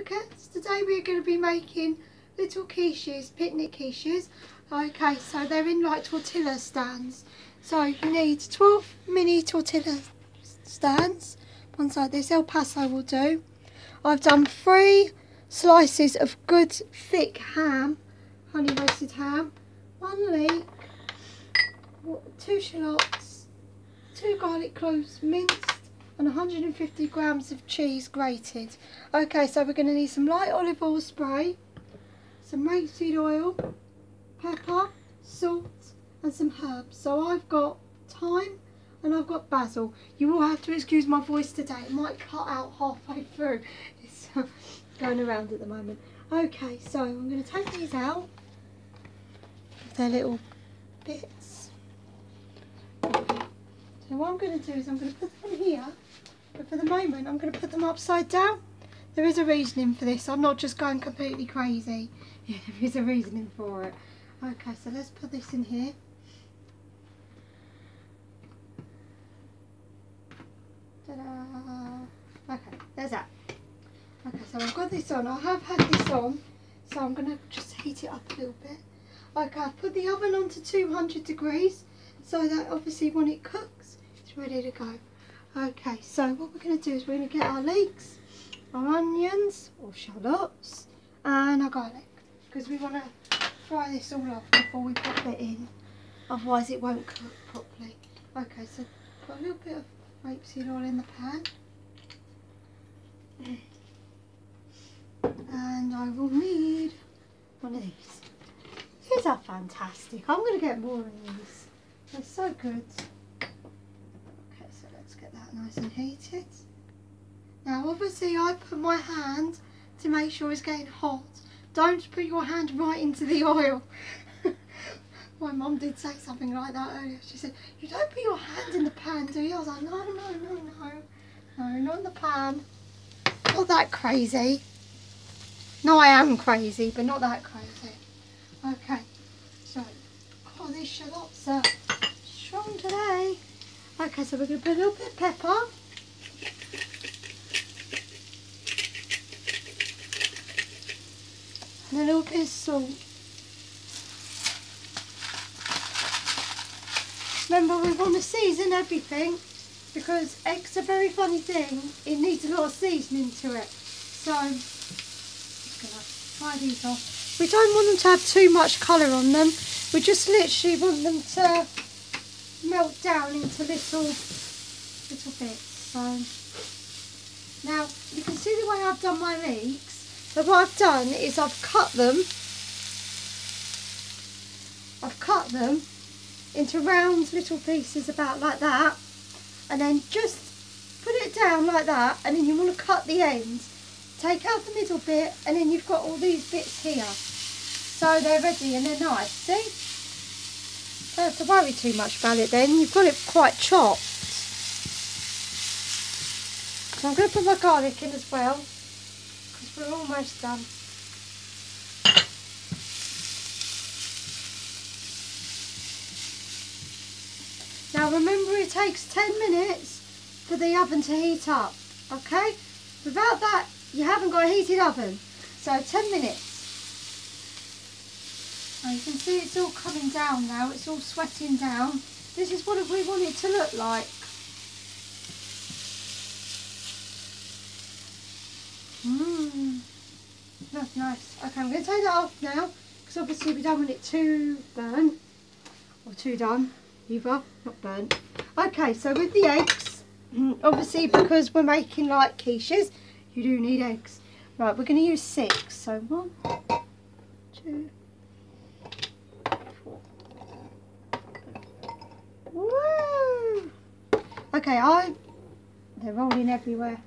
Lucas. Today we're going to be making little quiches, picnic quiches. Okay, so they're in like tortilla stands. So you need 12 mini tortilla stands. Ones like this, El Paso will do. I've done 3 slices of good thick ham, honey roasted ham, 1 leek, 2 shallots, 2 garlic cloves minced, and 150 grams of cheese grated. Okay, so we're going to need some light olive oil spray, some rapeseed oil, pepper, salt and some herbs. So I've got thyme and I've got basil. You will have to excuse my voice today, it might cut out halfway through. It's going around at the moment. Okay, so I'm going to take these out of their little bits. So what I'm going to do is I'm going to put them here, but for the moment I'm going to put them upside down. There is a reasoning for this, I'm not just going completely crazy. Yeah, there is a reasoning for it. Okay, so let's put this in here. Ta-da! Okay, there's that. Okay, so I've got this on. I have had this on, so I'm going to just heat it up a little bit. Okay, I've put the oven on to 200 degrees, so that obviously when it cooks, it's ready to go. Okay, so what we're going to do is we're going to get our leeks, our onions, or shallots, and our garlic, because we want to fry this all off before we pop it in, otherwise it won't cook properly. Okay, so put a little bit of rapeseed oil in the pan. And I will need one of these. These are fantastic. I'm going to get more of these. They're so good. Okay, so let's get that nice and heated. Now obviously I put my hand to make sure it's getting hot. Don't put your hand right into the oil. My mum did say something like that earlier. She said, you don't put your hand in the pan, do you? I was like, no, not in the pan. Not that crazy. No, I am crazy, but not that crazy. Okay, so, oh, these shallots are strong today. Okay, so we're going to put a little bit of pepper. And a little bit of salt. Remember, we want to season everything because eggs are a very funny thing. It needs a lot of seasoning to it. So, I'm just going to fry these off. We don't want them to have too much colour on them. We just literally want them to melt down into little bits. So, now, you can see the way I've done my leeks. So what I've done is I've cut them into round little pieces about like that, and then just put it down like that, and then you want to cut the ends, take out the middle bit, and then you've got all these bits here, so they're ready and they're nice. See, don't have to worry too much about it then, you've got it quite chopped. So I'm going to put my garlic in as well, because we're almost done. Now remember, it takes 10 minutes for the oven to heat up, okay? Without that, you haven't got a heated oven. So 10 minutes. Now you can see it's all coming down now, it's all sweating down. This is what we want it to look like. That's nice. Okay, I'm going to take that off now, because obviously we don't want it too burnt, or too done. Either, not burnt. Okay, so with the eggs, obviously because we're making like quiches, you do need eggs. Right, we're going to use 6. So 1, 2, 4. Woo! Okay, they're rolling everywhere.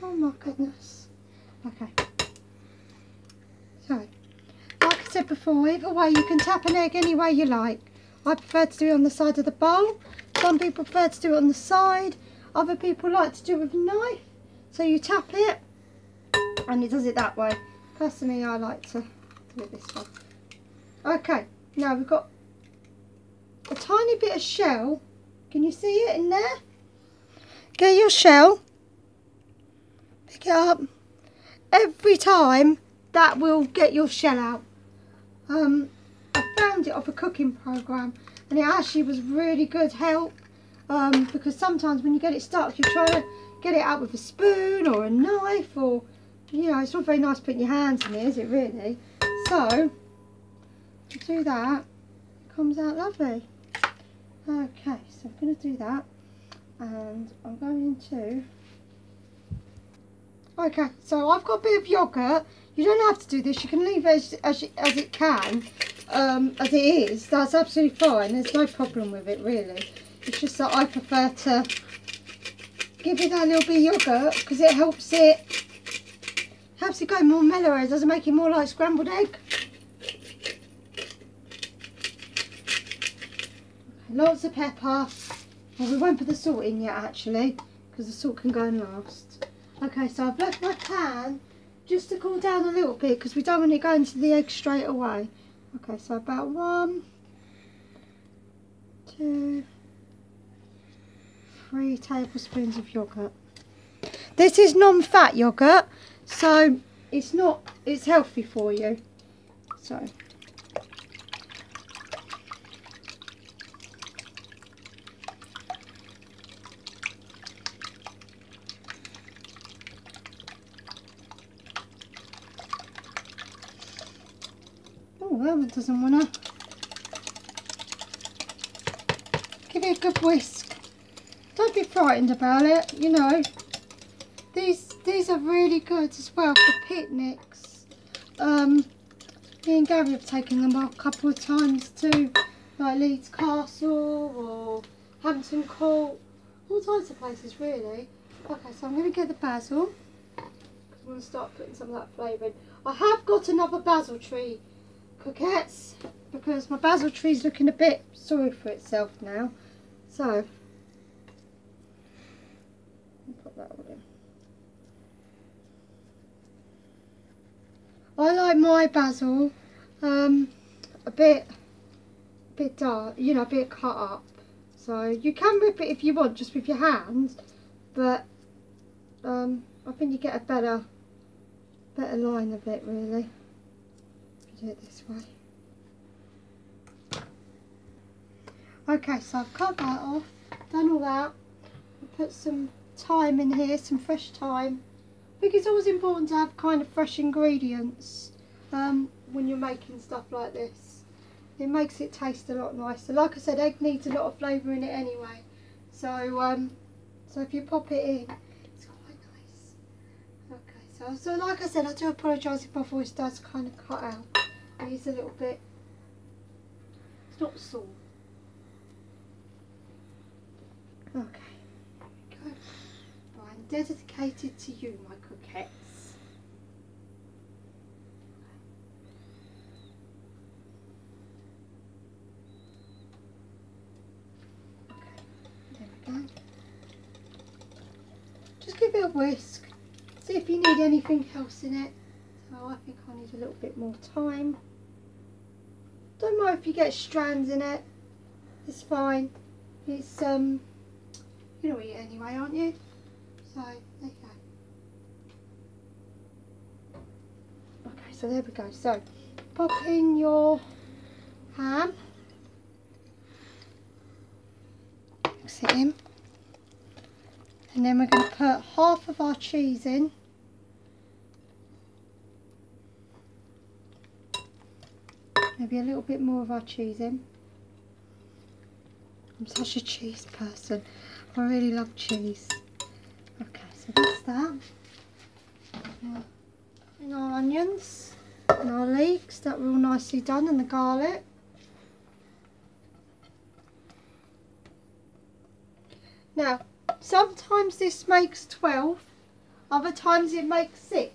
Oh my goodness. Okay. So, like I said before, either way you can tap an egg any way you like. I prefer to do it on the side of the bowl. Some people prefer to do it on the side. Other people like to do it with a knife. So you tap it and it does it that way. Personally, I like to do it this way. Okay, now we've got a tiny bit of shell. Can you see it in there? Get your shell, pick it up, every time that will get your shell out. I found it off a cooking program, and it actually was really good help, because sometimes when you get it stuck, you try to get it out with a spoon or a knife, or you know, it's not very nice putting your hands in it, is it really? So you do that, it comes out lovely. Okay, so I'm going to do that, and I'm going to... Okay, so I've got a bit of yoghurt. You don't have to do this, you can leave it as it can, as it is. That's absolutely fine, there's no problem with it really. It's just that I prefer to give it that little bit of yoghurt, because it helps it go more mellow. It doesn't make it more like scrambled egg. Lots of pepper. Well, we won't put the salt in yet actually, because the salt can go in last. Okay, so I've left my pan just to cool down a little bit, because we don't want it going to the egg straight away. Okay, so about 1, 2, 3 tablespoons of yoghurt. This is non-fat yoghurt, so it's healthy for you. So that one doesn't want to. Give it a good whisk. Don't be frightened about it, you know. These are really good as well for picnics. Me and Gary have taken them a couple of times too, like Leeds Castle or Hampton Court, all types of places really. Okay, so I'm going to get the basil, because I'm going to start putting some of that flavour in. I have got another basil tree croquettes, because my basil tree is looking a bit sorry for itself now. So I'll put that all in. I like my basil a bit dark, you know, a bit cut up. So you can rip it if you want, just with your hands, but I think you get a better line of it really. Do it this way. Okay, so I've cut that off, done all that. I'll put some thyme in here, some fresh thyme. I think it's always important to have kind of fresh ingredients when you're making stuff like this. It makes it taste a lot nicer. Like I said, egg needs a lot of flavour in it anyway. So so if you pop it in, it's quite nice. Okay, so like I said, I do apologise if my voice does kind of cut out. It is a little bit, it's not sore. Okay, there we go. I'm dedicated to you, my croquettes. Okay, there we go. Just give it a whisk. See if you need anything else in it. So I think I need a little bit more time. Don't mind if you get strands in it. It's fine. It's you'll eat it anyway, aren't you? So there you go. Okay, so there we go. So pop in your ham. Mix it in. And then we're going to put half of our cheese in. Maybe a little bit more of our cheese in. I'm such a cheese person. I really love cheese. Okay, so that's that. And our onions and our leeks that were all nicely done, and the garlic. Now, sometimes this makes 12, other times it makes 6.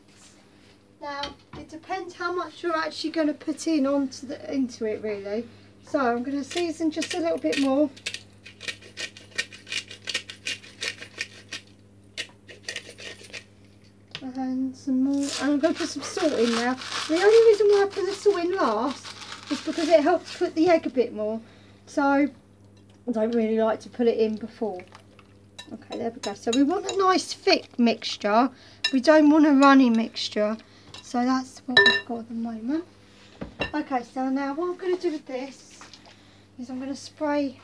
Now, it depends how much you're actually going to put in into it really. So I'm going to season just a little bit more. And some more, and I'm going to put some salt in now. The only reason why I put the salt in last is because it helps cook the egg a bit more. So I don't really like to put it in before. Okay, there we go. So we want a nice thick mixture, we don't want a runny mixture, so that's what we've got at the moment. Okay, so now what I'm going to do with this is I'm going to spray.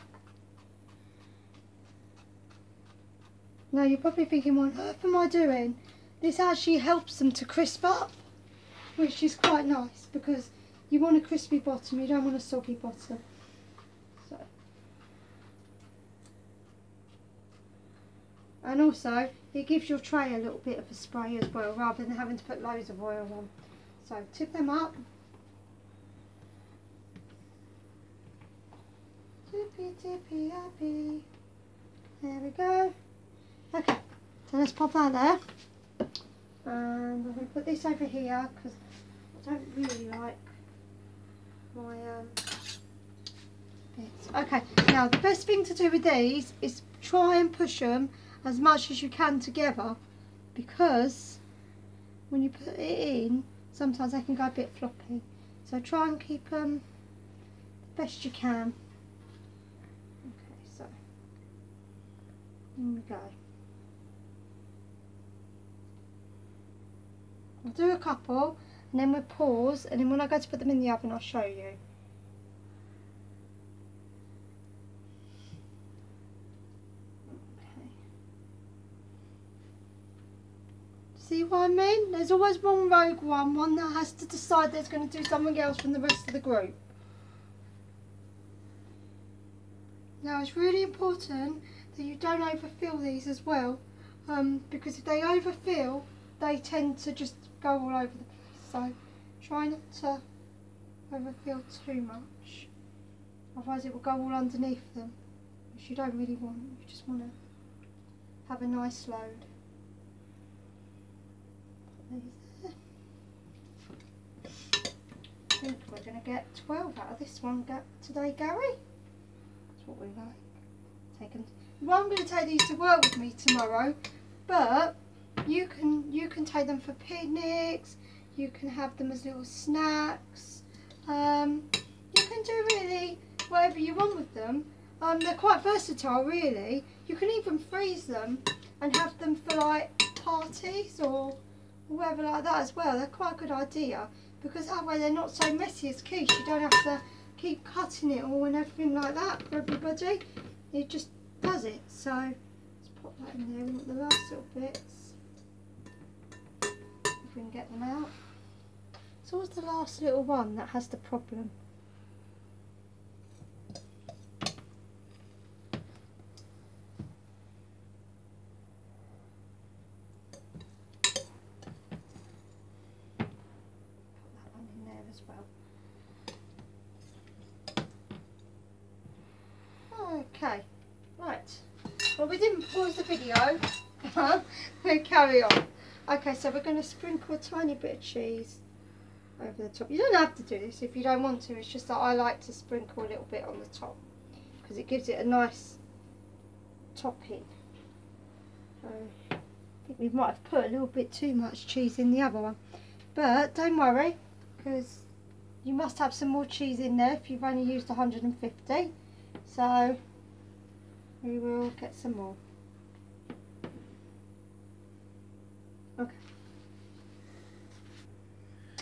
Now you're probably thinking, what on earth am I doing? This actually helps them to crisp up, which is quite nice because you want a crispy bottom, you don't want a soggy bottom. So. And also, it gives your tray a little bit of a spray as well, rather than having to put loads of oil on. So tip them up. Tippy tippy happy. There we go. Okay, so let's pop that there. And I'm going to put this over here because I don't really like my bits. Okay, now the best thing to do with these is try and push them as much as you can together, because when you put it in, sometimes they can go a bit floppy. So try and keep them the best you can. Okay, so here we go. I'll do a couple and then we'll pause, and then when I go to put them in the oven I'll show you. Okay. See what I mean? There's always one rogue one that has to decide that's going to do something else from the rest of the group. Now it's really important that you don't overfill these as well, because if they overfill, they tend to just go all over the place. So try not to overfill too much, otherwise it will go all underneath them, which you don't really want. You just want to have a nice load. Put these there. I think we're going to get 12 out of this one today, Gary. That's what we like. Well, I'm going to take these to work with me tomorrow, but you can take them for picnics, you can have them as little snacks, you can do really whatever you want with them. They're quite versatile really. You can even freeze them and have them for like parties or whatever like that as well. They're quite a good idea, because that way they're not so messy as quiche. You don't have to keep cutting it all and everything like that for everybody. It just does it. So let's pop that in there. We want the last little bits. If we can get them out. It's always the last little one that has the problem. Put that one in there as well. Okay, right. Well, we didn't pause the video. We'll carry on. Okay, so we're going to sprinkle a tiny bit of cheese over the top. You don't have to do this if you don't want to. It's just that I like to sprinkle a little bit on the top because it gives it a nice topping. So I think we might have put a little bit too much cheese in the other one, but don't worry, because you must have some more cheese in there if you've only used 150. So we will get some more.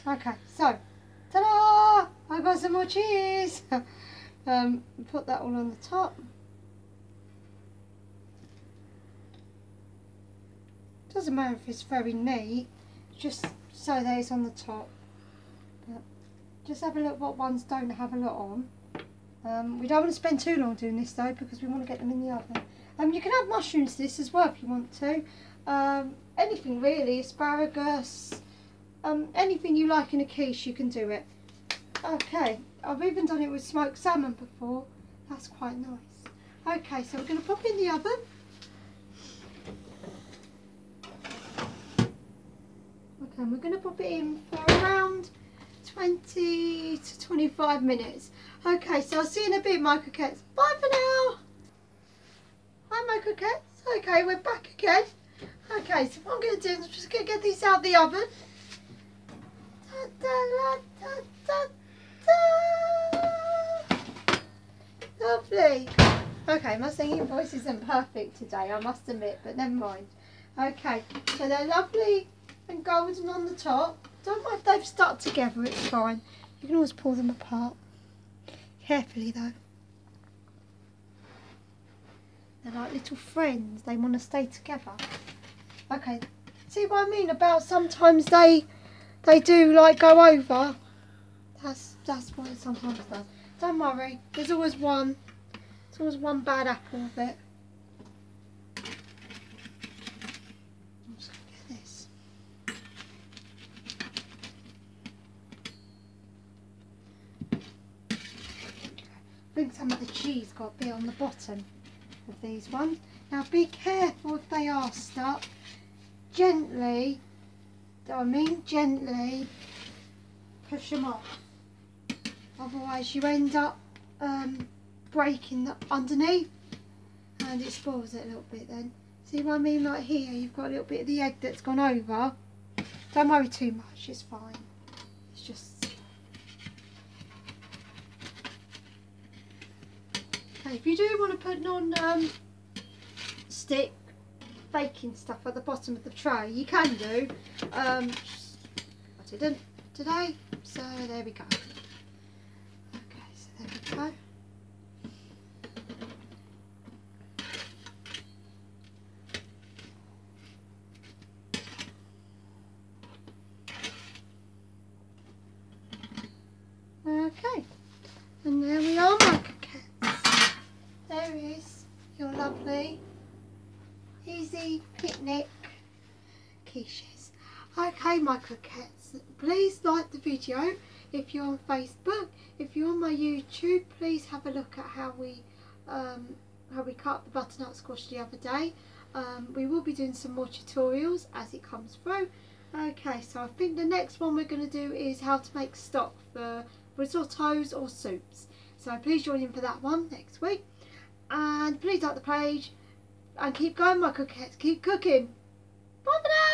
Okay, so ta-da! I got some more cheese. Put that all on the top. Doesn't matter if it's very neat, just so that it's on the top. But just have a look what ones don't have a lot on. We don't want to spend too long doing this though, because we want to get them in the oven. You can add mushrooms to this as well if you want to. Anything really, asparagus. Anything you like in a quiche, you can do it. Okay, I've even done it with smoked salmon before. That's quite nice. Okay, so we're going to pop it in the oven. Okay, and we're going to pop it in for around 20 to 25 minutes. Okay, so I'll see you in a bit, my coquettes. Bye for now. Hi, my coquettes. Okay, we're back again. Okay, so what I'm going to do is I'm just going to get these out of the oven. Lovely. Okay, my singing voice isn't perfect today, I must admit, but never mind. Okay, so they're lovely and golden on the top. Don't mind if they've stuck together, it's fine. You can always pull them apart. Carefully though. They're like little friends, they want to stay together. Okay, see what I mean about sometimes they do like go over. That's what it sometimes does. Don't worry, there's always one bad apple of it. I'm just going to get this. I think some of the cheese got a bit on the bottom of these ones. Now be careful if they are stuck. Gently, gently push them off. Otherwise you end up breaking the underneath and it spoils it a little bit then. See what I mean? Like here you've got a little bit of the egg that's gone over. Don't worry too much, it's fine. It's just... Okay, if you do want to put on stick baking stuff at the bottom of the tray, you can do. I didn't today, so there we go. Okay, so there we go. Okay, and there we are, my coquettes. There is your lovely easy picnic quiches. Okay, my coquettes, please like the video if you're on Facebook. If you're on my YouTube, please have a look at how we cut the butternut squash the other day. We will be doing some more tutorials as it comes through. Okay, so I think the next one we're going to do is how to make stock for risottos or soups. So please join in for that one next week. And please like the page and keep going, my coquettes. Keep cooking. Bye for now.